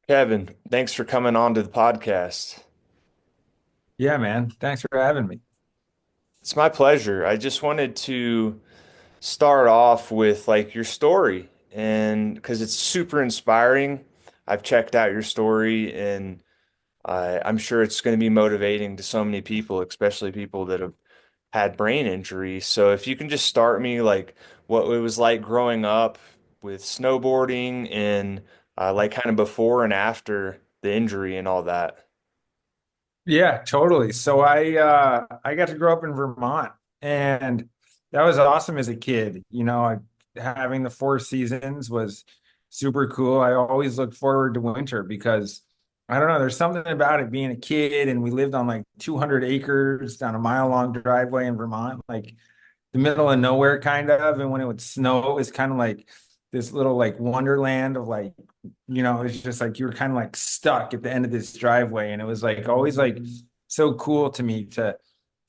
Kevin, thanks for coming on to the podcast. Yeah, man. Thanks for having me. It's my pleasure. I just wanted to start off with like your story and because it's super inspiring. I've checked out your story and I'm sure it's going to be motivating to so many people, especially people that have had brain injury. So if you can just start me like what it was like growing up with snowboarding and like kind of before and after the injury and all that. Yeah, totally. So I got to grow up in Vermont, and that was awesome as a kid. Having the four seasons was super cool. I always looked forward to winter because I don't know, there's something about it being a kid, and we lived on like 200 acres down a mile long driveway in Vermont, like the middle of nowhere kind of. And when it would snow, it was kind of like this little like wonderland of like, it's just like you were kind of like stuck at the end of this driveway. And it was like always like so cool to me to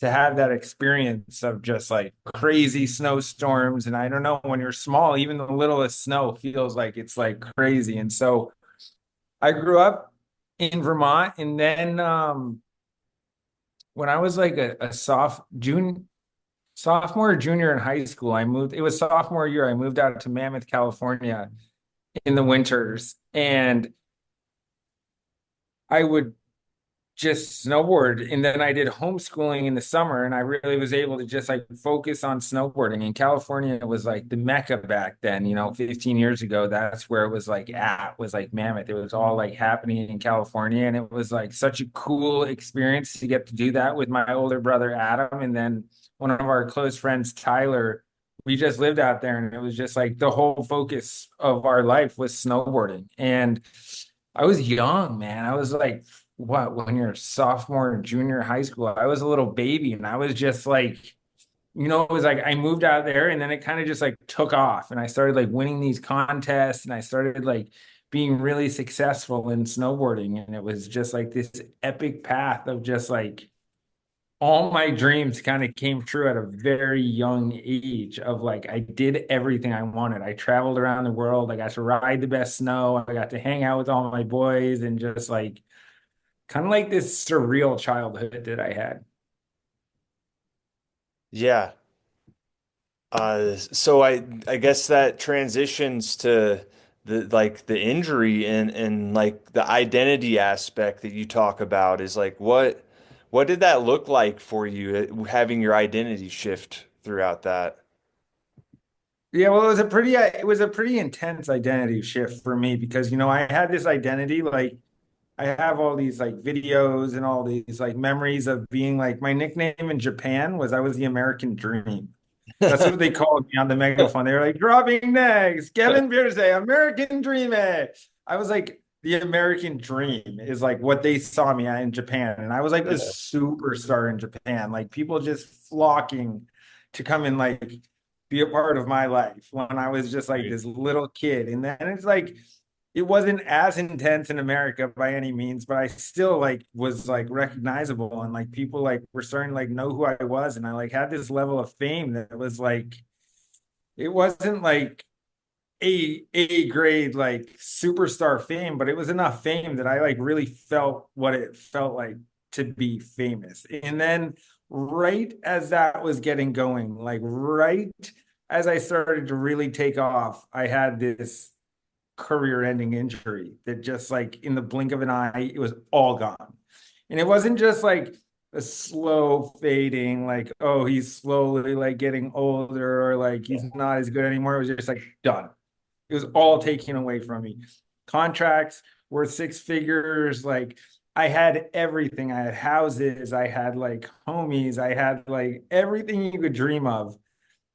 have that experience of just like crazy snowstorms. And I don't know, when you're small, even the littlest snow feels like it's like crazy. And so I grew up in Vermont, and then when I was like a sophomore or junior in high school, I moved. It was sophomore year. I moved out to Mammoth, California in the winters, and I would just snowboard. And then I did homeschooling in the summer, and I really was able to just like focus on snowboarding. And California was like the mecca back then, 15 years ago. That's where it was like was like Mammoth. It was all like happening in California. And it was like such a cool experience to get to do that with my older brother, Adam. And then one of our close friends, Tyler. We just lived out there, and it was just like the whole focus of our life was snowboarding. And I was young, man. I was like, what, when you're a sophomore and junior high school, I was a little baby, and I was just like, it was like I moved out there, and then it kind of just like took off, and I started like winning these contests, and I started like being really successful in snowboarding. And it was just like this epic path of just like all my dreams kind of came true at a very young age of like I did everything I wanted. I traveled around the world. I got to ride the best snow. I got to hang out with all my boys, and just like kind of like this surreal childhood that I had. Yeah. So I guess that transitions to the injury and like the identity aspect that you talk about is like what did that look like for you having your identity shift throughout that? Yeah, well, it was a pretty intense identity shift for me because I had this identity like I have all these like videos and all these like memories of being like my nickname in Japan was I was the American Dream. That's what they called me on the megaphone. They were like, dropping next, Kevin Pearce, American Dream. I was like, the American Dream is like what they saw me at in Japan. And I was like a Yeah. superstar in Japan. Like people just flocking to come and like be a part of my life when I was just like Right. this little kid. And then it's like, it wasn't as intense in America by any means, but I still like was like recognizable, and like people like were starting to like know who I was, and I like had this level of fame that was like it wasn't like a grade like superstar fame, but it was enough fame that I like really felt what it felt like to be famous. And then right as that was getting going, like right as I started to really take off, I had this career-ending injury that just like in the blink of an eye, it was all gone. And it wasn't just like a slow fading, like, oh, he's slowly like getting older or like he's not as good anymore. It was just like done. It was all taken away from me. Contracts worth six figures. Like I had everything. I had houses. I had like homies. I had like everything you could dream of.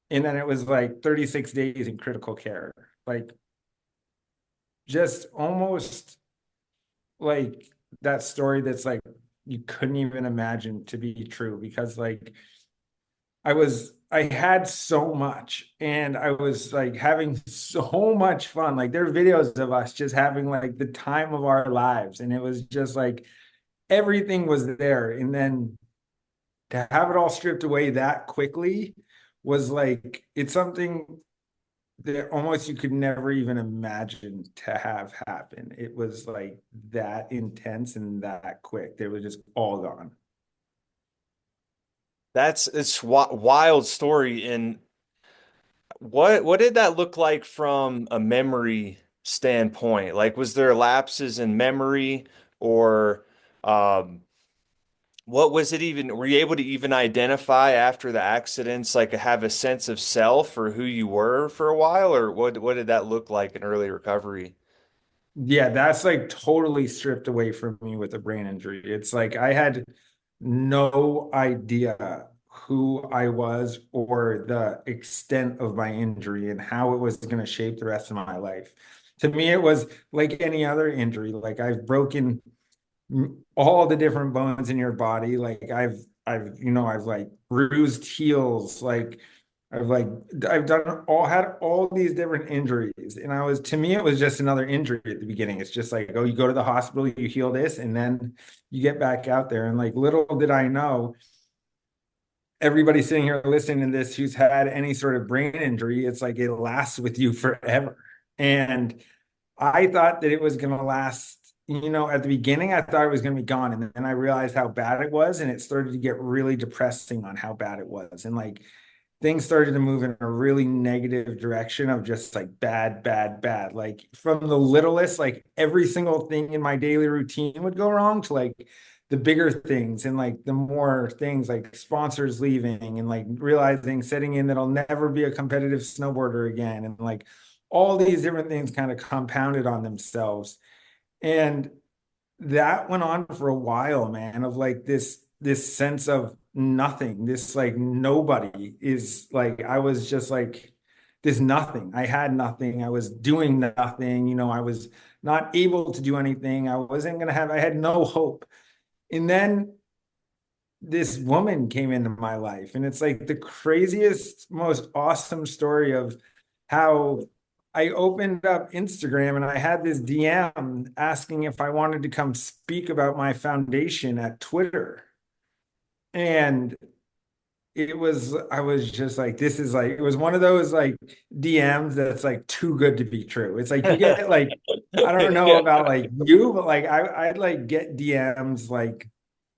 And then it was like 36 days in critical care. Like just almost like that story that's like you couldn't even imagine to be true because like I had so much, and I was like having so much fun. Like there are videos of us just having like the time of our lives, and it was just like everything was there. And then to have it all stripped away that quickly was like it's something that almost you could never even imagine to have happen. It was like that intense and that quick. They were just all gone. That's it's wild story. And what did that look like from a memory standpoint? Like, was there lapses in memory, or um, what was it even? Were you able to even identify after the accidents, like have a sense of self or who you were for a while, or what did that look like in early recovery? Yeah, that's like totally stripped away from me with a brain injury. It's like I had no idea who I was or the extent of my injury and how it was going to shape the rest of my life. To me, it was like any other injury. Like I've broken all the different bones in your body. Like I've like bruised heels. Like I've done all had all these different injuries. And to me, it was just another injury at the beginning. It's just like, oh, you go to the hospital, you heal this, and then you get back out there. And like little did I know, everybody sitting here listening to this who's had any sort of brain injury, it's like it lasts with you forever. And I thought that it was going to last, at the beginning, I thought it was going to be gone. And then I realized how bad it was. And it started to get really depressing on how bad it was. And like things started to move in a really negative direction of just like bad, bad, bad. Like from the littlest, like every single thing in my daily routine would go wrong to like the bigger things and like the more things like sponsors leaving and like realizing setting in that I'll never be a competitive snowboarder again. And like all these different things kind of compounded on themselves. And that went on for a while, man, of like this sense of nothing, this like nobody is like I was just like this nothing. I had nothing. I was doing nothing. I was not able to do anything. I had no hope. And then this woman came into my life, and it's like the craziest, most awesome story of how I opened up Instagram and I had this DM asking if I wanted to come speak about my foundation at Twitter. And I was just like, this is like, it was one of those like DMs that's like too good to be true. It's like you get like, I don't know Yeah. about like you, but like I'd like get DMs like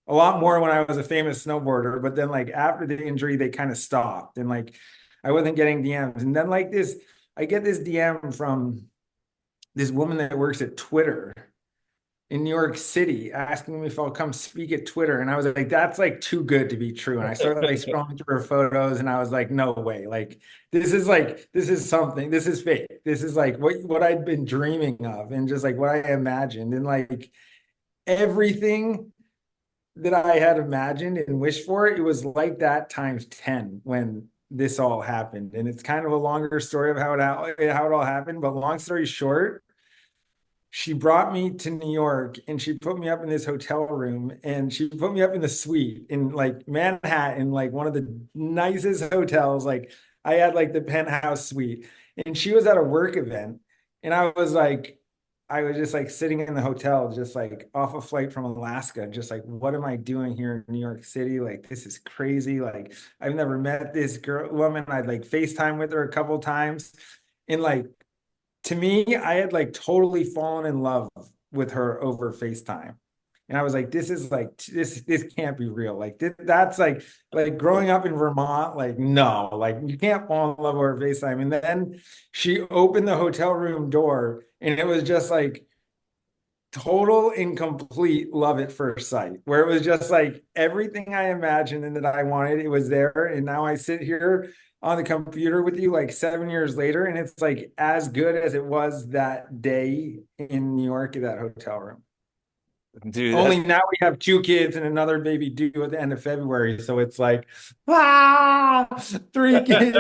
a lot more when I was a famous snowboarder, but then like after the injury, they kind of stopped and like I wasn't getting DMs. And then I get this DM from this woman that works at Twitter in New York City asking me if I'll come speak at Twitter. And I was like, that's like too good to be true. And I started like scrolling through her photos and I was like, no way. This is something, this is fake. This is like what I'd been dreaming of and just like what I imagined. And like everything that I had imagined and wished for, it was like that times 10 when this all happened. And it's kind of a longer story of how it all happened. But long story short, she brought me to New York and she put me up in this hotel room and she put me up in the suite in like Manhattan, like one of the nicest hotels. Like I had like the penthouse suite and she was at a work event. And I was just like sitting in the hotel, just like off a flight from Alaska, just like, what am I doing here in New York City? Like, this is crazy. Like, I've never met this woman. I'd like FaceTime with her a couple times. And like, to me, I had like totally fallen in love with her over FaceTime. And I was like, this is like this can't be real. Like that's like growing up in Vermont, like no, like you can't fall in love with her FaceTime. And then she opened the hotel room door and it was just like total and complete love at first sight, where it was just like everything I imagined and that I wanted, it was there. And now I sit here on the computer with you like 7 years later, and it's like as good as it was that day in New York at that hotel room. Dude, Only that's now we have two kids and another baby due at the end of February. So it's like, three kids.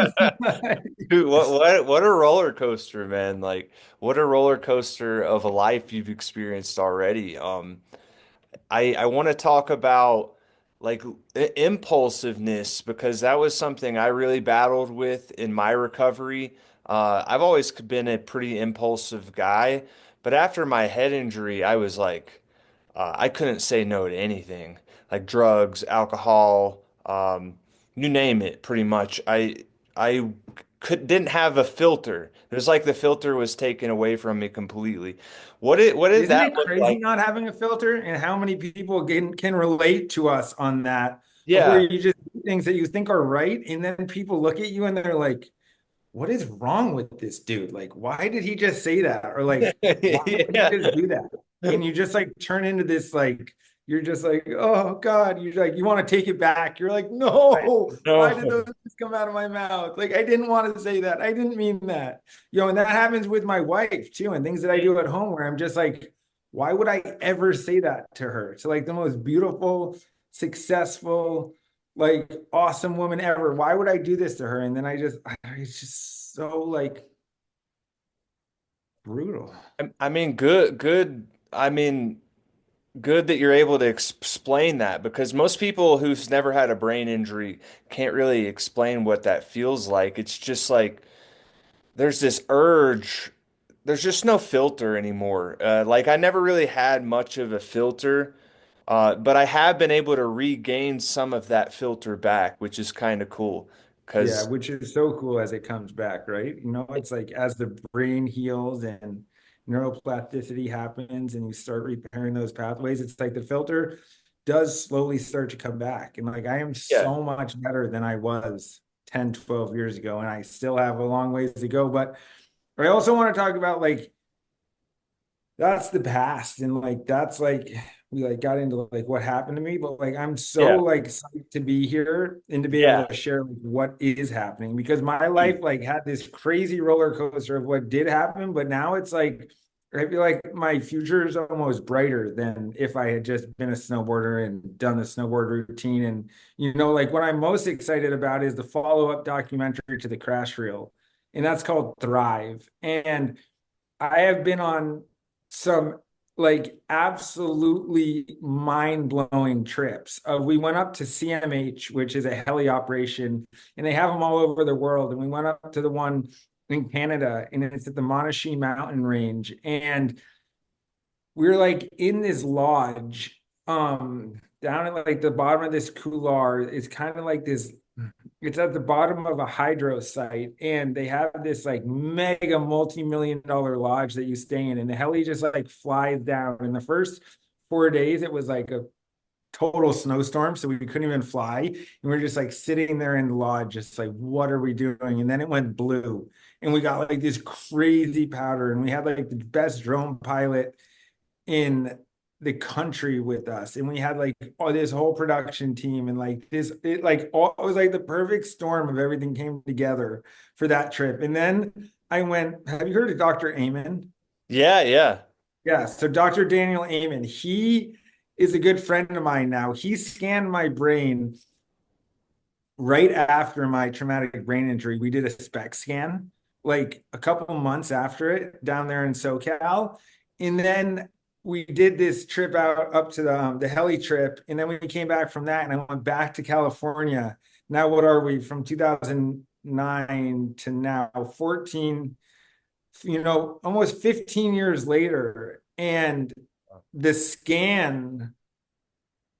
dude, what a roller coaster, man. Like what a roller coaster of a life you've experienced already. I want to talk about like impulsiveness because that was something I really battled with in my recovery. I've always been a pretty impulsive guy, but after my head injury, I was like, I couldn't say no to anything, like drugs, alcohol, you name it, pretty much. I didn't have a filter. It was like the filter was taken away from me completely. What did Isn't that it look crazy like? not having a filter and how many people can relate to us on that? Of where Yeah. you just do things that you think are right, and then people look at you and they're like, what is wrong with this dude? Like, why did he just say that? Or like, why would he Yeah. just do that? And you just like turn into this like you're just like, oh God, you're like, you want to take it back. You're like, no, why did those No. just come out of my mouth? Like, I didn't want to say that. I didn't mean that. And that happens with my wife too, and things that I do at home where I'm just like, why would I ever say that to her? To like the most beautiful, successful, like awesome woman ever. Why would I do this to her? And then it's just so like brutal. I mean, good. I mean, good that you're able to explain that because most people who's never had a brain injury can't really explain what that feels like. It's just like there's this urge. There's just no filter anymore. Like I never really had much of a filter, but I have been able to regain some of that filter back, which is kind of cool. Yeah, Because which is so cool as it comes back, right? It's like as the brain heals and neuroplasticity happens and you start repairing those pathways, it's like the filter does slowly start to come back. And like I am yeah, so much better than I was 10, 12 years ago. And I still have a long ways to go. But I also want to talk about like that's the past and like that's like we like got into like what happened to me, but like I'm so yeah, like psyched to be here and to be able yeah. to share like what is happening because my life like had this crazy roller coaster of what did happen, but now it's like I feel like my future is almost brighter than if I had just been a snowboarder and done the snowboard routine. And like what I'm most excited about is the follow-up documentary to the crash reel, and that's called Thrive. And I have been on some like absolutely mind-blowing trips. We went up to CMH, which is a heli operation, and they have them all over the world. And we went up to the one in Canada, and it's at the Monashee Mountain Range. And we're like in this lodge, down at like the bottom of this couloir. It's kind of like this it's at the bottom of a hydro site, and they have this like mega multi-million-dollar lodge that you stay in, and the heli just like flies down. In the first 4 days, it was like a total snowstorm, so we couldn't even fly, and we are just like sitting there in the lodge, just like, what are we doing? And then it went blue, and we got like this crazy powder, and we had like the best drone pilot in the country with us, and we had like this whole production team, and like it was like the perfect storm of everything came together for that trip. And then I went, have you heard of Dr. Amen? Yeah, yeah. Yeah, so Dr. Daniel Amen, he is a good friend of mine now. He scanned my brain right after my traumatic brain injury. We did a SPECT scan like a couple months after it down there in SoCal. And then we did this trip out up to the heli trip. And then we came back from that and I went back to California. Now, what are we from 2009 to now? 14, almost 15 years later. And the scan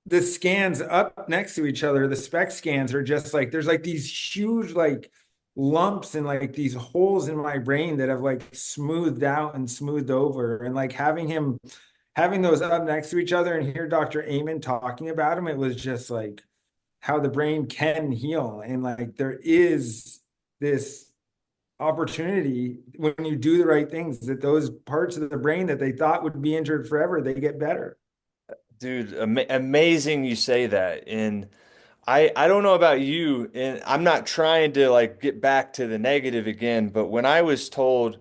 the scans up next to each other, the spec scans are just like there's like these huge like lumps and like these holes in my brain that have like smoothed out and smoothed over. And like having those up next to each other and hear Dr. Amen talking about them, it was just like how the brain can heal. And like there is this opportunity when you do the right things that those parts of the brain that they thought would be injured forever, they get better. Dude, amazing you say that. And I don't know about you, and I'm not trying to like get back to the negative again, but when I was told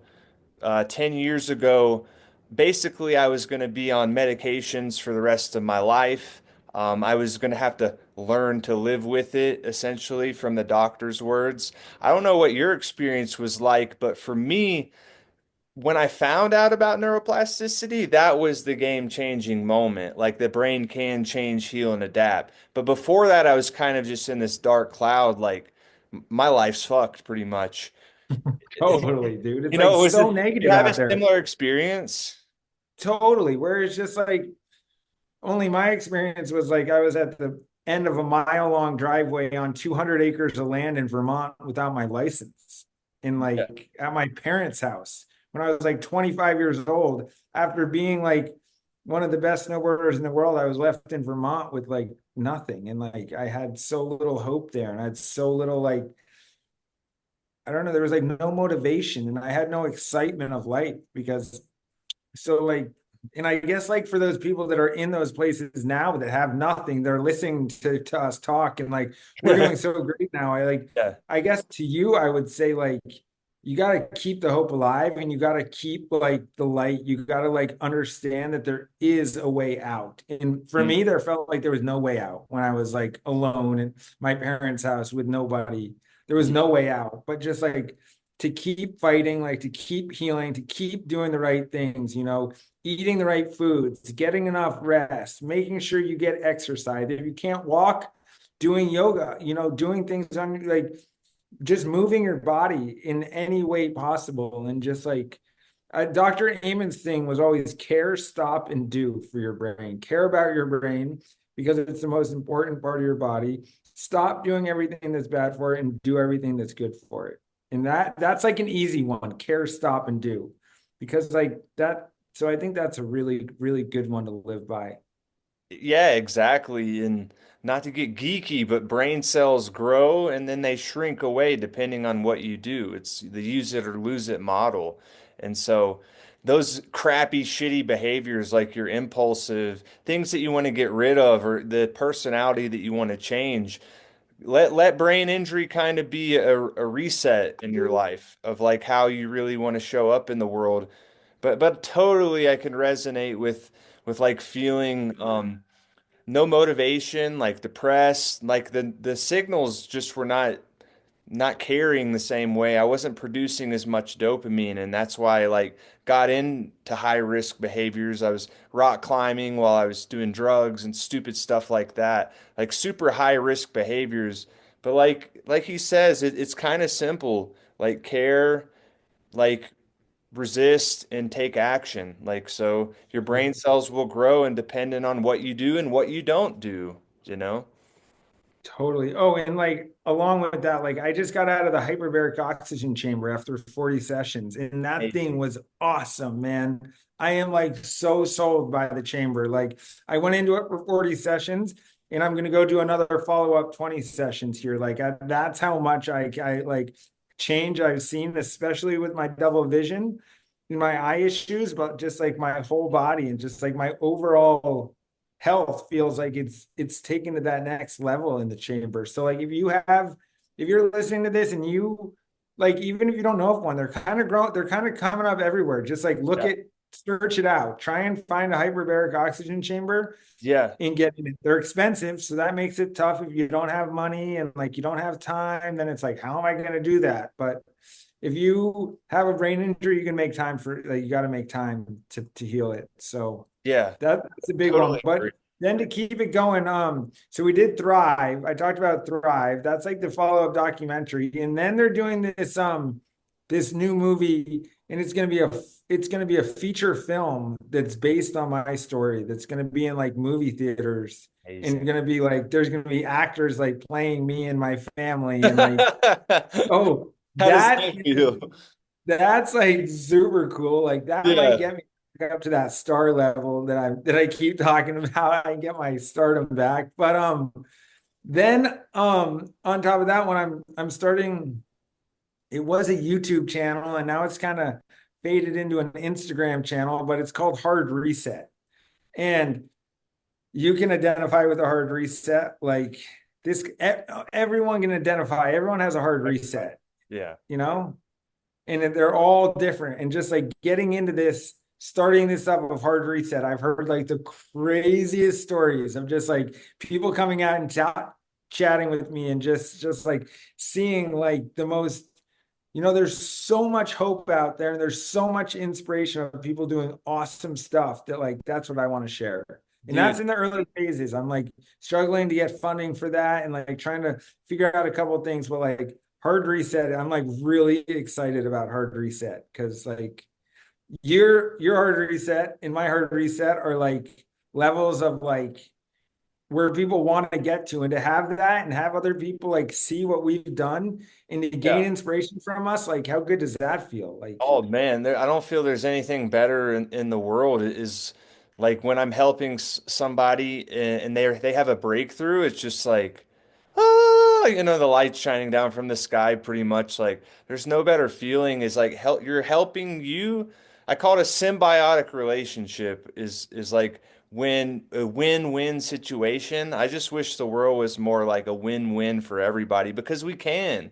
10 years ago, basically I was going to be on medications for the rest of my life. I was going to have to learn to live with it, essentially, from the doctor's words. I don't know what your experience was like, but for me, when I found out about neuroplasticity, that was the game-changing moment. Like the brain can change, heal, and adapt. But before that, I was kind of just in this dark cloud, like my life's fucked pretty much. Totally, dude. It's like Was so it, you negative have a out there. similar experience? Totally. Where it's just like only my experience was like I was at the end of a mile long driveway on 200 acres of land in Vermont without my license. in Yeah. like at my parents' house when I was like 25 years old. After being like one of the best snowboarders in the world, I was left in Vermont with like nothing. And like I had so little hope there, and I had so little like, I don't know, there was like no motivation, and I had no excitement of life because so like, and I guess like for those people that are in those places now that have nothing, they're listening to us talk and like we're doing so great now. I like, Yeah. I guess to you, I would say like you got to keep the hope alive, and you got to keep like the light. You got to like understand that there is a way out. And for Mm. me, there felt like there was no way out when I was like alone in my parents' house with nobody. There was Yeah. no way out, but just like to keep fighting, like to keep healing, to keep doing the right things, eating the right foods, getting enough rest, making sure you get exercise. If you can't walk, doing yoga, doing things on like just moving your body in any way possible. And just like Dr. Amen's thing was always care, stop, and do for your brain. Care about your brain because it's the most important part of your body. Stop doing everything that's bad for it and do everything that's good for it. And that's like an easy one. Care, stop, and do. Because like that, so I think that's a really, really good one to live by. Yeah, exactly. And not to get geeky, but brain cells grow and then they shrink away depending on what you do. It's the use it or lose it model. And so those crappy, shitty behaviors like your impulsive things that you want to get rid of or the personality that you want to change, let brain injury kind of be a reset in your life of like how you really want to show up in the world. But totally I can resonate with like feeling no motivation, like depressed, like the signals just were not carrying the same way. I wasn't producing as much dopamine, and that's why I like got into high risk behaviors. I was rock climbing while I was doing drugs and stupid stuff like that, like super high risk behaviors. But like he says, it's kind of simple. Like care, like resist and take action. Like so your brain cells will grow and dependent on what you do and what you don't do, you know? Totally. Oh, and like along with that, like I just got out of the hyperbaric oxygen chamber after 40 sessions, and that thing Amazing. was awesome, man. I am like so sold by the chamber. Like I went into it for 40 sessions, and I'm gonna go do another follow-up 20 sessions here. Like that's how much I like change I've seen, especially with my double vision and my eye issues, but just like my whole body and just like my overall health feels like it's taken to that next level in the chamber. So like if you're listening to this and you like even if you don't know of one, they're kind of growing, they're kind of coming up everywhere. Just like look Yeah. at search it out. Try and find a hyperbaric oxygen chamber Yeah. and get in it. They're expensive, so that makes it tough if you don't have money and like you don't have time, then it's like how am I going to do that? But if you have a brain injury, you can make time for like you got to make time to heal it. So Yeah. that's a big one. Totally But agree. then to keep it going, so we did Thrive. I talked about Thrive. That's like the follow-up documentary. And then they're doing this new movie, and it's gonna be a feature film that's based on my story, that's gonna be in like movie theaters and Amazing. gonna be like there's gonna be actors like playing me and my family and like, oh, How does that that feel? that's like super cool. Like that might Yeah. get me up to that star level that I keep talking about. I get my stardom back. But then on top of that, when I'm starting, it was a YouTube channel and now it's kind of faded into an Instagram channel, but it's called Hard Reset. And you can identify with a hard reset. Like this, everyone can identify, everyone has a hard reset, Yeah. you know? And they're all different. And just like getting into this, starting this up of hard reset, I've heard like the craziest stories of just like people coming out and chatting with me and just like seeing like the most, there's so much hope out there and there's so much inspiration of people doing awesome stuff that like that's what I want to share. And that's Dude, in the early phases. I'm like struggling to get funding for that and like trying to figure out a couple of things, but like hard reset, I'm like really excited about hard reset because like your hard reset and my hard reset are like levels of like where people want to get to, and to have that and have other people like see what we've done and to gain Yeah. inspiration from us, like how good does that feel? Like, Oh man, I don't feel there's anything better in the world is like when I'm helping somebody and they have a breakthrough. It's just like, ah, the lights shining down from the sky, pretty much. Like there's no better feeling. Is like you're helping you. I call it a symbiotic relationship. Is like when a win-win situation. I just wish the world was more like a win-win for everybody because we can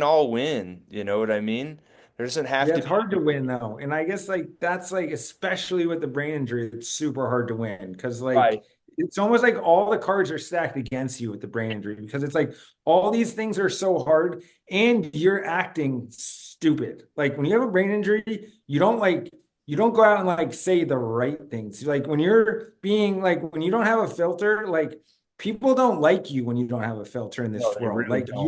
all win. You know what I mean? There doesn't have yeah, to it's be. hard to win though. And I guess like that's like, especially with the brain injury, it's super hard to win because like Right. it's almost like all the cards are stacked against you with the brain injury because it's like all these things are so hard and you're acting stupid. Like when you have a brain injury, you don't go out and like say the right things. Like when you're being like when you don't have a filter, like people don't like you when you don't have a filter in No, this they world. really Like don't.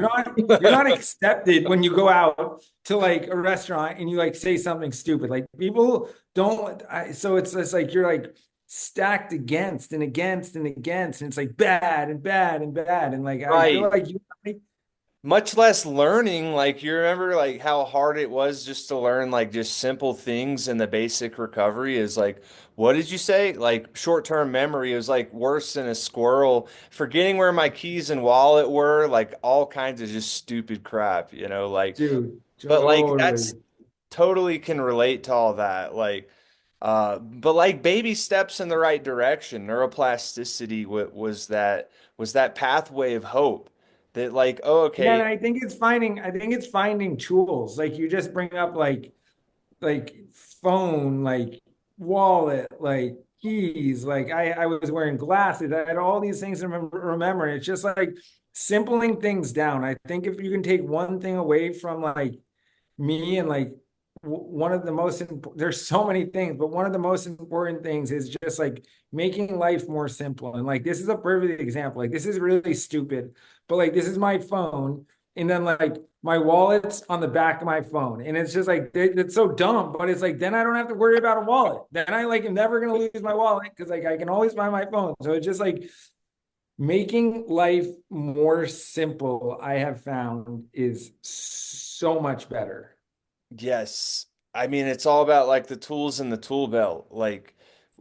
you're not accepted when you go out to like a restaurant and you like say something stupid. Like people don't. So it's like you're like stacked against and against and against, and it's like bad and bad and bad. And like I feel Right. like you, Much less learning. Like you remember like how hard it was just to learn like just simple things in the basic recovery is like, what did you say? Like short-term memory is like worse than a squirrel. Forgetting where my keys and wallet were, like all kinds of just stupid crap, like, dude, but like that's totally. totally can relate to all that. Like, but like baby steps in the right direction. Neuroplasticity was that pathway of hope that like, oh, Yeah, okay, and I think it's finding tools. Like you just bring up like phone, like wallet, like keys. Like I was wearing glasses. I had all these things to remember. It's just like simpling things down. I think if you can take one thing away from like me and like one of the most there's so many things, but one of the most important things is just like making life more simple. And like this is a perfect example. Like this is really stupid, but like this is my phone, and then like my wallet's on the back of my phone, and it's just like it's so dumb, but it's like then I don't have to worry about a wallet. Then I like am never gonna lose my wallet because like I can always find my phone. So it's just like making life more simple. I have found is so much better. yes. I mean, it's all about like the tools in the tool belt. Like,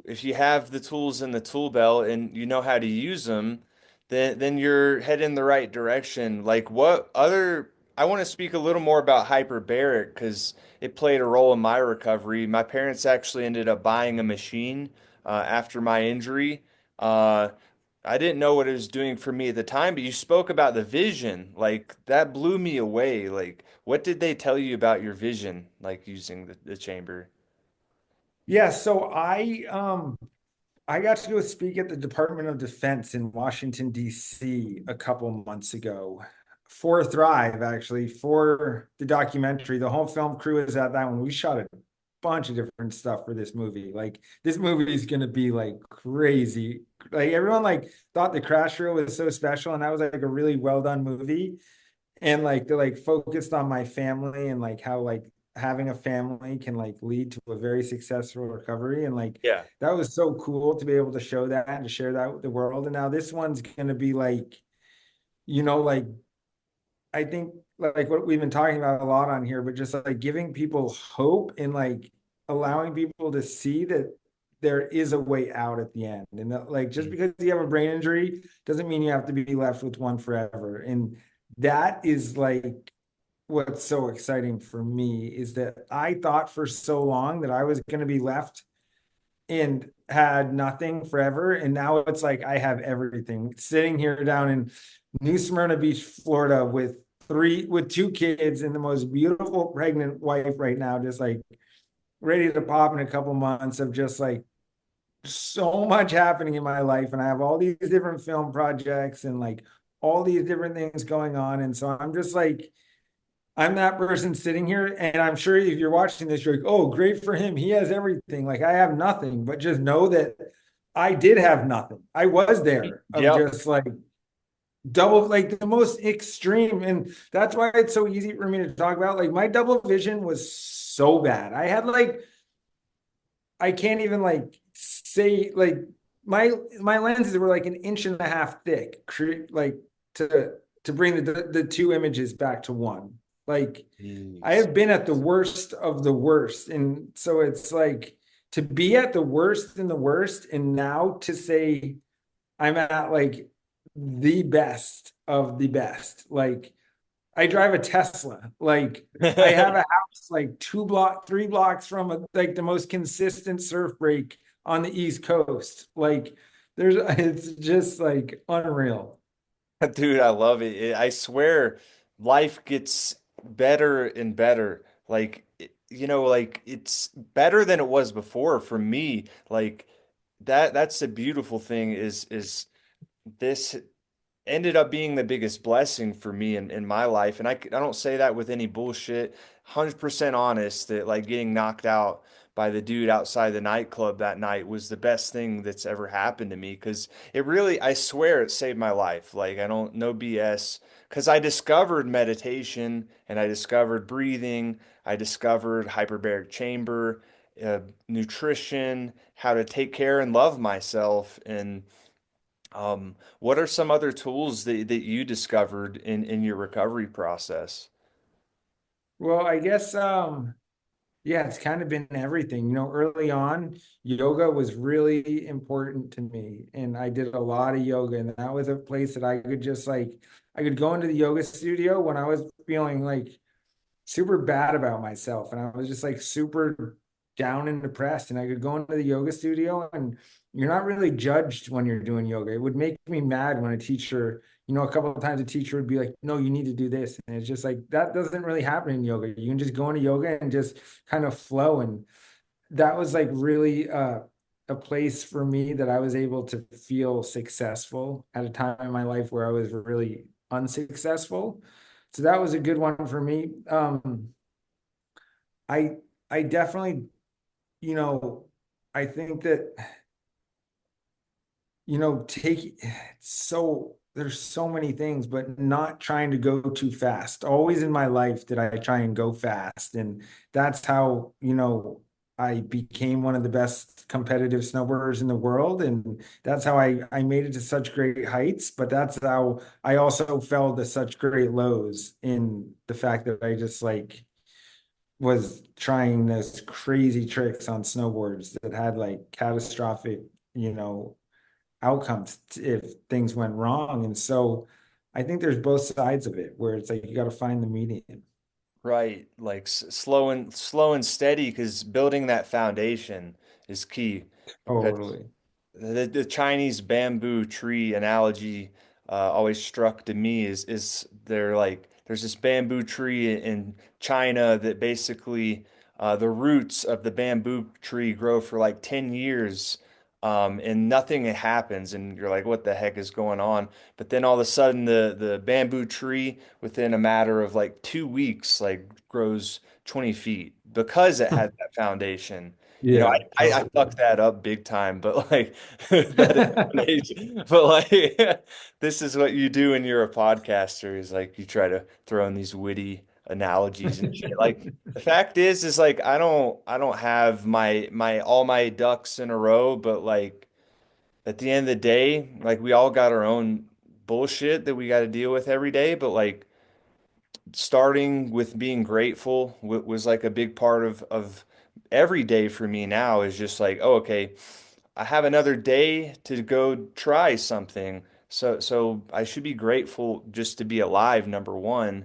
if you have the tools in the tool belt and you know how to use them, then you're heading the right direction. Like, what other? I want to speak a little more about hyperbaric because it played a role in my recovery. My parents actually ended up buying a machine after my injury. Uh, I didn't know what it was doing for me at the time, but you spoke about the vision. Like that blew me away. Like what did they tell you about your vision, like using the chamber? Yeah, so I got to go speak at the Department of Defense in Washington, D.C. a couple months ago for Thrive, actually, for the documentary. The whole film crew is at that one. We shot a bunch of different stuff for this movie. Like this movie is gonna be like crazy. Like everyone like thought the crash reel was so special, and that was like a really well done movie. And like they're like focused on my family and like how like having a family can like lead to a very successful recovery, and like Yeah. that was so cool to be able to show that and to share that with the world. And now this one's going to be like, like I think like what we've been talking about a lot on here, but just like giving people hope and like allowing people to see that there is a way out at the end. And that, like just because you have a brain injury doesn't mean you have to be left with one forever. And that is like what's so exciting for me is that I thought for so long that I was going to be left and had nothing forever. And now it's like I have everything sitting here down in New Smyrna Beach, Florida, with two kids and the most beautiful pregnant wife right now, just like ready to pop in a couple months of just like so much happening in my life. And I have all these different film projects and like all these different things going on. And so I'm just like, I'm that person sitting here, and I'm sure if you're watching this, you're like, oh, great for him. He has everything. Like I have nothing, but just know that I did have nothing. I was there of Yep. just like double, like the most extreme. And that's why it's so easy for me to talk about. Like my double vision was so bad. I had like, I can't even like say like my my lenses were like an inch and a half thick, like to to bring the two images back to one. Like I Jeez. have been at the worst of the worst, and so it's like to be at the worst and the worst, and now to say I'm at like the best of the best. Like I drive a Tesla. Like I have a house like 3 blocks from like the most consistent surf break on the East Coast. Like there's it's just like unreal. Dude, I love it. I swear life gets better and better. Like, like it's better than it was before for me. Like that's the beautiful thing is this ended up being the biggest blessing for me in my life. And I don't say that with any bullshit. 100% honest that like getting knocked out by the dude outside the nightclub that night was the best thing that's ever happened to me because it really, I swear it saved my life. Like I don't, no BS. Because I discovered meditation and I discovered breathing. I discovered hyperbaric chamber, uh, nutrition, how to take care and love myself. And what are some other tools that you discovered in your recovery process? Well, I guess yeah, it's kind of been everything. Early on, yoga was really important to me, and I did a lot of yoga, and that was a place that I could just like I could go into the yoga studio when I was feeling like super bad about myself and I was just like super down and depressed and I could go into the yoga studio and you're not really judged when you're doing yoga. It would make me mad when a teacher, a couple of times a teacher would be like, no, you need to do this. And it's just like that doesn't really happen in yoga. You can just go into yoga and just kind of flow. And that was like really a place for me that I was able to feel successful at a time in my life where I was really unsuccessful. So that was a good one for me. I I definitely, you know, I think that, take so there's so many things, but not trying to go too fast. Always in my life did I try and go fast. And that's how, I became one of the best competitive snowboarders in the world. And that's how I made it to such great heights. But that's how I also fell to such great lows in the fact that I just like was trying those crazy tricks on snowboards that had like catastrophic, outcomes if things went wrong. And so I think there's both sides of it where it's like you got to find the median. Right, like slow and steady because building that foundation is key. Because Totally. the Chinese bamboo tree analogy always struck to me is they're like there's this bamboo tree in China that basically the roots of the bamboo tree grow for like 10 years and nothing happens and you're like what the heck is going on? But then all of a sudden the bamboo tree within a matter of like 2 weeks like grows 20 feet because it had that foundation. You know, Yeah, I totally. fucked that up big time, but like that is amazing. But like this is what you do when you're a podcaster is like you try to throw in these witty analogies and shit. Like the fact is like I don't have my all my ducks in a row, but like at the end of the day, like we all got our own bullshit that we got to deal with every day, but like starting with being grateful was like a big part of every day for me now is just like, oh, okay, I have another day to go try something. So I should be grateful just to be alive, number one.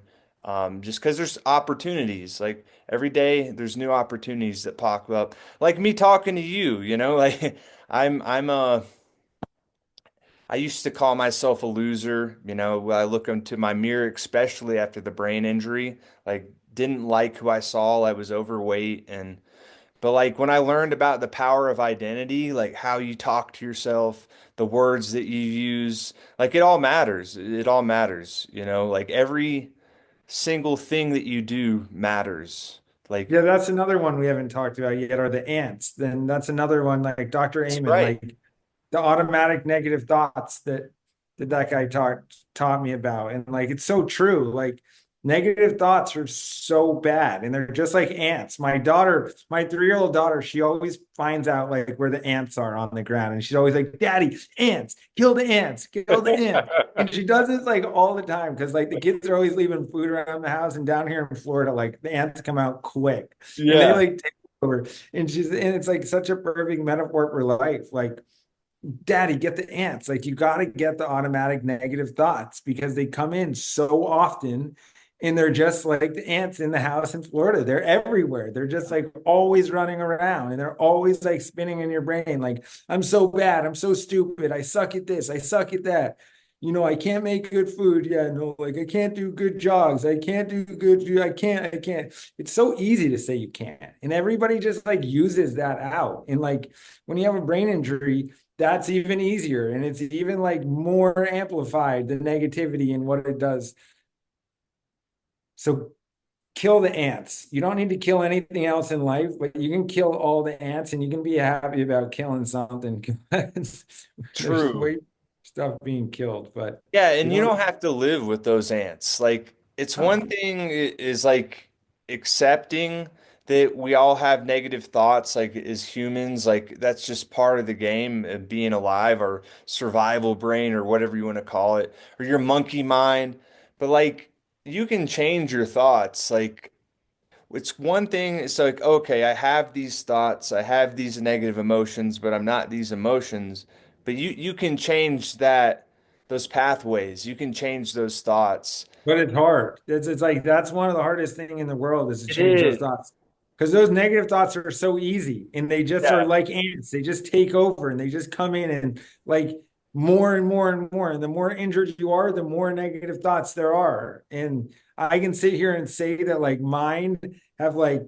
Just because there's opportunities. Like every day there's new opportunities that pop up. Like me talking to you, like I'm I used to call myself a loser, when I look into my mirror, especially after the brain injury, like didn't like who I saw. I was overweight and but like when I learned about the power of identity, like how you talk to yourself, the words that you use, like it all matters. It all matters, like every single thing that you do matters. Like Yeah, that's another one we haven't talked about yet, are the ants. Then that's another one like Dr. that's Amen, right. like the automatic negative thoughts that guy taught me about. And like it's so true. Like Negative thoughts are so bad and they're just like ants. My daughter, my 3-year-old daughter, she always finds out like where the ants are on the ground. And she's always like, Daddy, ants, kill the ants, kill the ants. And she does this like all the time because like the kids are always leaving food around the house. And down here in Florida, like the ants come out quick and they Yeah. like take over. And it's like such a perfect metaphor for life. Like, Daddy, get the ants. Like you got to get the automatic negative thoughts because they come in so often and they're just like the ants in the house in Florida. They're everywhere. They're just like always running around and they're always like spinning in your brain. Like, I'm so bad. I'm so stupid. I suck at this. I suck at that. I can't make good food. Yeah, no, like I can't do good jogs. I can't do good. I can't. It's so easy to say you can't. And everybody just like uses that out. And like when you have a brain injury, that's even easier. And it's even like more amplified, the negativity and what it does. So kill the ants. You don't need to kill anything else in life, but you can kill all the ants and you can be happy about killing something. There's True. way stuff being killed, but Yeah, you and you don't. don't have to live with those ants. Like, it's one Oh, thing is like accepting that we all have negative thoughts, like as humans, like that's just part of the game of being alive or survival brain or whatever you want to call it, or your monkey mind. But like, you can change your thoughts. Like, it's one thing, it's like, okay, I have these thoughts, I have these negative emotions, but I'm not these emotions. But you can change those pathways. You can change those thoughts. but it's hard. It's like that's one of the hardest thing in the world is to It change those is. thoughts. Because those negative thoughts are so easy and they just are Yeah. like ants. They just take over and they just come in and like more and more and more. And the more injured you are, the more negative thoughts there are. And I can sit here and say that like mine have like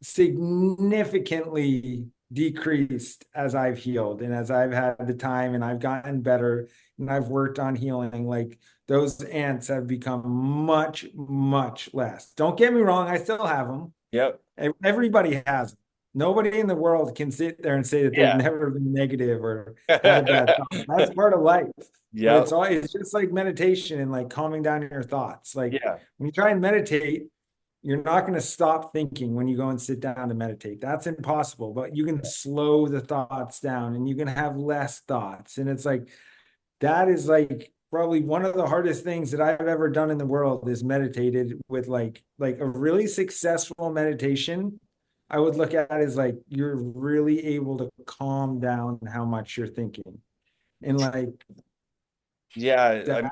significantly decreased as I've healed and as I've had the time and I've gotten better and I've worked on healing. Like those ants have become much, much less. Don't get me wrong, I still have them. Yep. Everybody has them. Nobody in the world can sit there and say that they've Yeah. never been negative or had a bad thought. That's part of life. But Yep. it's just like meditation and like calming down your thoughts. Like Yeah. when you try and meditate, you're not going to stop thinking when you go and sit down to meditate. That's impossible, but you can slow the thoughts down and you can have less thoughts. And it's like that is like probably one of the hardest things that I've ever done in the world is meditated with like a really successful meditation. I would look at it as like you're really able to calm down how much you're thinking. And like Yeah. that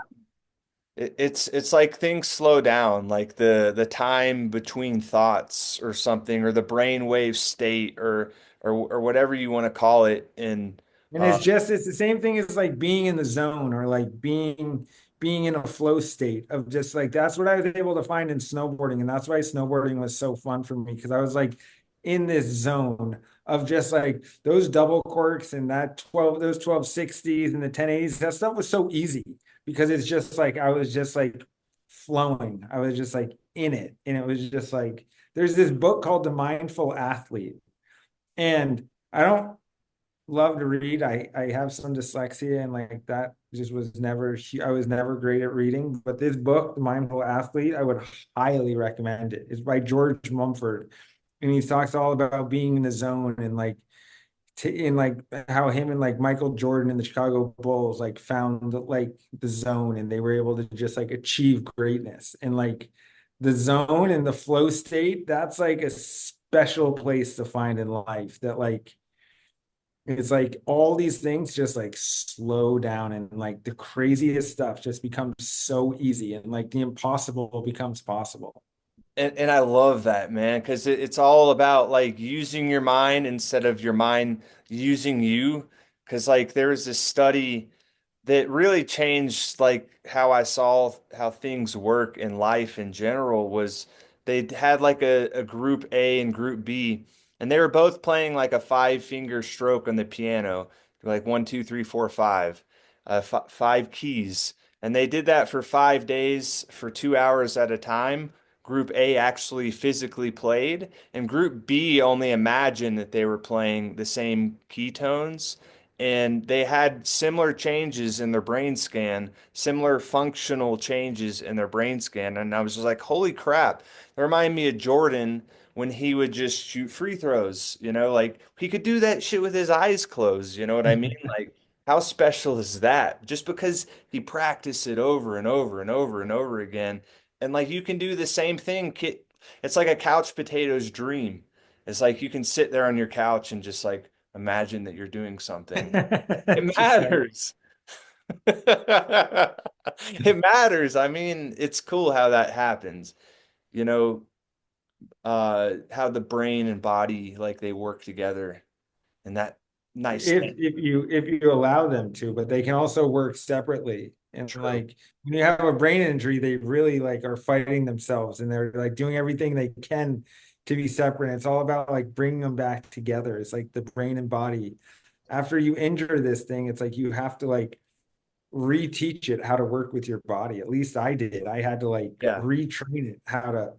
It's like things slow down, like the time between thoughts or something, or the brainwave state, or whatever you want to call it. And and it's the same thing as like being in the zone or like being in a flow state of just like that's what I was able to find in snowboarding. And that's why snowboarding was so fun for me because I was like in this zone of just like those double corks and those 1260s and the 1080s. That stuff was so easy because it's just like I was just like flowing. I was just like in it. And it was just like there's this book called The Mindful Athlete. And I don't love to read. I have some dyslexia and like that just was never I was never great at reading. But this book, The Mindful Athlete, I would highly recommend it. It's by George Mumford, and he talks all about being in the zone and like in like how him and like Michael Jordan and the Chicago Bulls like found like the zone and they were able to just like achieve greatness and like the zone and the flow state. That's like a special place to find in life that like it's like all these things just like slow down and like the craziest stuff just becomes so easy and like the impossible becomes possible. and I love that, man, because it's all about like using your mind instead of your mind using you. Because like there was this study that really changed like how I saw how things work in life in general was they had like a group A and group B, and they were both playing like a five-finger stroke on the piano, like 1, 2, 3, 4, 5, five keys. And they did that for 5 days for 2 hours at a time. Group A actually physically played, and Group B only imagined that they were playing the same key tones. and they had similar changes in their brain scan, similar functional changes in their brain scan. And I was just like, holy crap. It reminded me of Jordan when he would just shoot free throws, like he could do that shit with his eyes closed. You know what I mean? Like, how special is that? Just because he practiced it over and over and over and over again. And like, you can do the same thing. It's like a couch potato's dream. It's like you can sit there on your couch and just like imagine that you're doing something. It Just like matters. It matters. I mean, it's cool how that happens. You know, how the brain and body like they work together and that nice thing. if you allow them to, but they can also work separately. And True. like when you have a brain injury, they really like are fighting themselves and they're like doing everything they can to be separate. It's all about like bringing them back together. It's like the brain and body. After you injure this thing, it's like you have to like reteach it how to work with your body. At least I did. I had to like Yeah. retrain it how to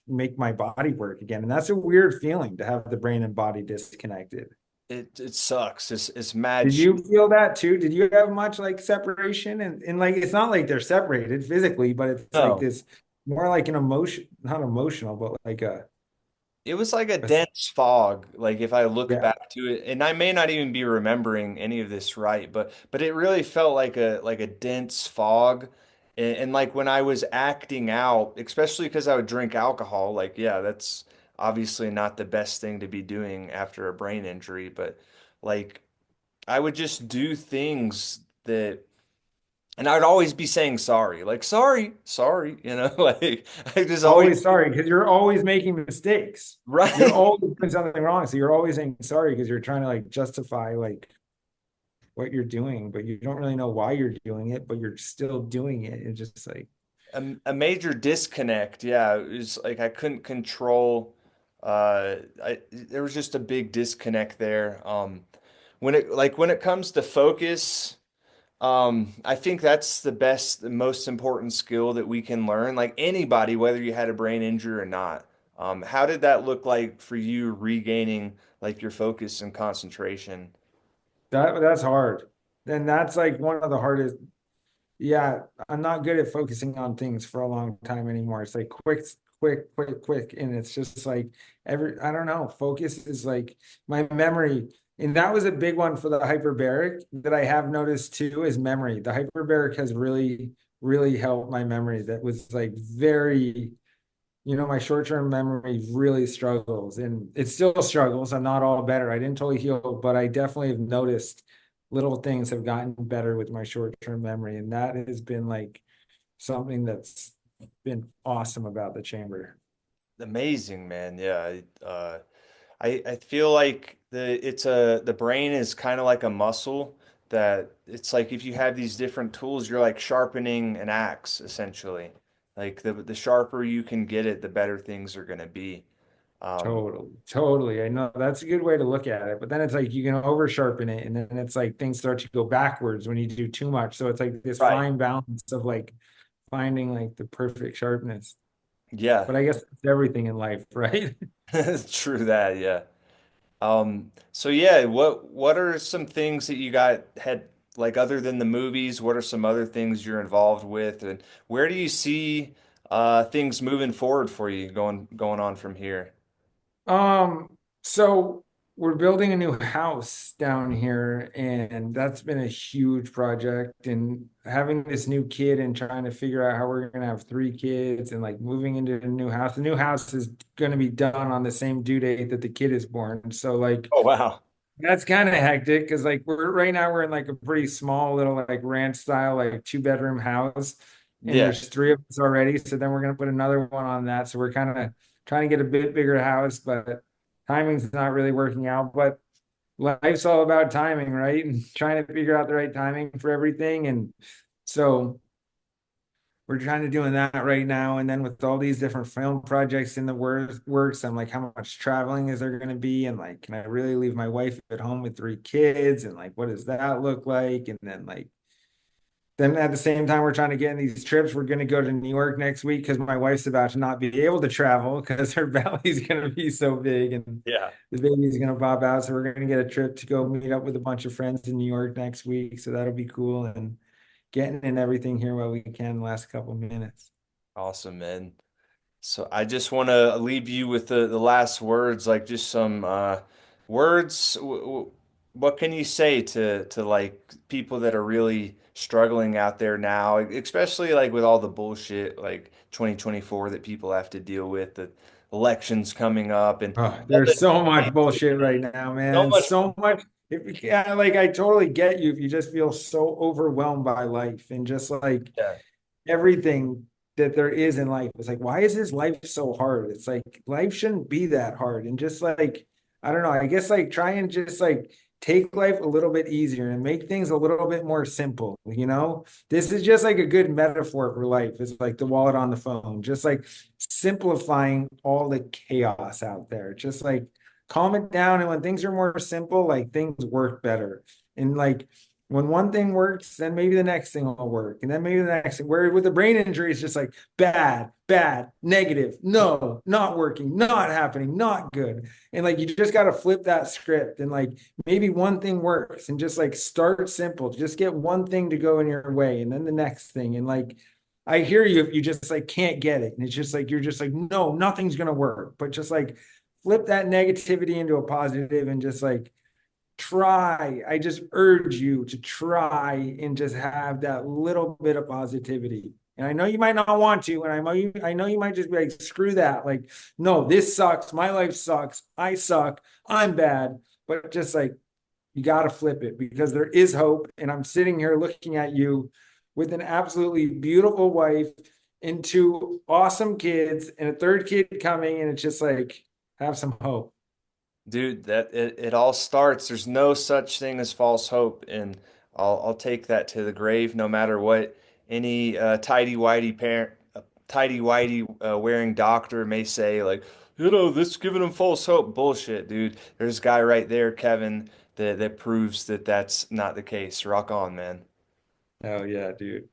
make my body work again. And that's a weird feeling to have the brain and body disconnected. It sucks. It's mad Did shit. you feel that too? Did you have much like separation? And like it's not like they're separated physically, but it's like No. this more like an emotion, not emotional, but like It was like a a dense fog, like if I look yeah. back to it, and I may not even be remembering any of this right, but it really felt like a dense fog. And like when I was acting out, especially because I would drink alcohol, like yeah, that's obviously not the best thing to be doing after a brain injury, but like I would just do things that and I'd always be saying sorry, like sorry, sorry, like I just always Always sorry because you're always making mistakes. You're right. always doing something wrong. So you're always saying sorry because you're trying to like justify like what you're doing, but you don't really know why you're doing it, but you're still doing it. It's just like A major disconnect. Yeah, it was like I couldn't control. There was just a big disconnect there. When it comes to focus, I think that's the most important skill that we can learn. Like anybody, whether you had a brain injury or not. How did that look like for you regaining like your focus and concentration? that's hard. And that's like one of the hardest. Yeah, I'm not good at focusing on things for a long time anymore. It's like quick, quick, quick, quick. And it's just like I don't know, focus is like my memory. And that was a big one for the hyperbaric that I have noticed too is memory. The hyperbaric has really, really helped my memory. That was like very, my short-term memory really struggles and it still struggles. I'm not all better. I didn't totally heal, but I definitely have noticed little things have gotten better with my short-term memory. And that has been like something that's been awesome about the chamber. Amazing, man. Yeah. I feel like the brain is kind of like a muscle that it's like if you have these different tools, you're like sharpening an axe essentially. Like the sharper you can get it, the better things are gonna be. Um, Totally, totally. I know that's a good way to look at it. But then it's like you can over sharpen it, and then it's like things start to go backwards when you do too much. So it's like this right. fine balance of like finding like the perfect sharpness. Yeah. But I guess it's everything in life, right? True that, yeah. So yeah, what are some things that you got had like other than the movies, what are some other things you're involved with and where do you see things moving forward for you going on from here? Um, so we're building a new house down here, and that's been a huge project. And having this new kid and trying to figure out how we're gonna have three kids and like moving into a new house. The new house is gonna be done on the same due date that the kid is born. So like Oh wow. that's kind of hectic because like we're right now we're in like a pretty small little like ranch style like two-bedroom house and Yeah. there's three of us already. So then we're gonna put another one on that. So we're kind of trying to get a bit bigger house, but timing's not really working out. But life's all about timing, right? And trying to figure out the right timing for everything. And so we're trying to doing that right now. And then with all these different film projects in the works, I'm like, how much traveling is there going to be? And like, can I really leave my wife at home with three kids? And like, what does that look like? And then like, then at the same time, we're trying to get in these trips. We're going to go to New York next week because my wife's about to not be able to travel because her belly's going to be so big and Yeah. the baby's going to pop out. So we're going to get a trip to go meet up with a bunch of friends in New York next week. So that'll be cool and getting in everything here while we can the last couple minutes. Awesome, man. So I just want to leave you with the last words, like just some words. What can you say to like people that are really struggling out there now, especially like with all the bullshit like 2024 that people have to deal with, the elections coming up and Oh, all there's this so much bullshit right now, so man. much. So much. If, yeah, like I totally get you if you just feel so overwhelmed by life and just like Yeah, everything that there is in life. It's like, why is this life so hard? It's like life shouldn't be that hard. And just like, I don't know, I guess like try and just like take life a little bit easier and make things a little bit more simple, you know? This is just like a good metaphor for life. It's like the wallet on the phone, just like simplifying all the chaos out there. Just like calm it down. And when things are more simple, like things work better. And like when one thing works, then maybe the next thing will work. And then maybe the next thing. Where with the brain injury, it's just like bad, bad, negative, no, not working, not happening, not good. And like you just got to flip that script and like maybe one thing works and just like start simple. Just get one thing to go in your way and then the next thing. And like I hear you if you just like can't get it. And it's just like you're just like, no, nothing's gonna work. But just like flip that negativity into a positive and just like try. I just urge you to try and just have that little bit of positivity. And I know you might not want to, and I know you might just be like, screw that. Like, no, this sucks. My life sucks. I suck. I'm bad. But just like you got to flip it because there is hope. And I'm sitting here looking at you with an absolutely beautiful wife and two awesome kids and a third kid coming. And it's just like, have some hope. dude, that it all starts. There's no such thing as false hope, and I'll take that to the grave, no matter what any tidy whitey wearing doctor may say. Like, this is giving him false hope. Bullshit, dude. There's a guy right there, Kevin, that proves that that's not the case. Rock on, man. Oh, yeah, dude.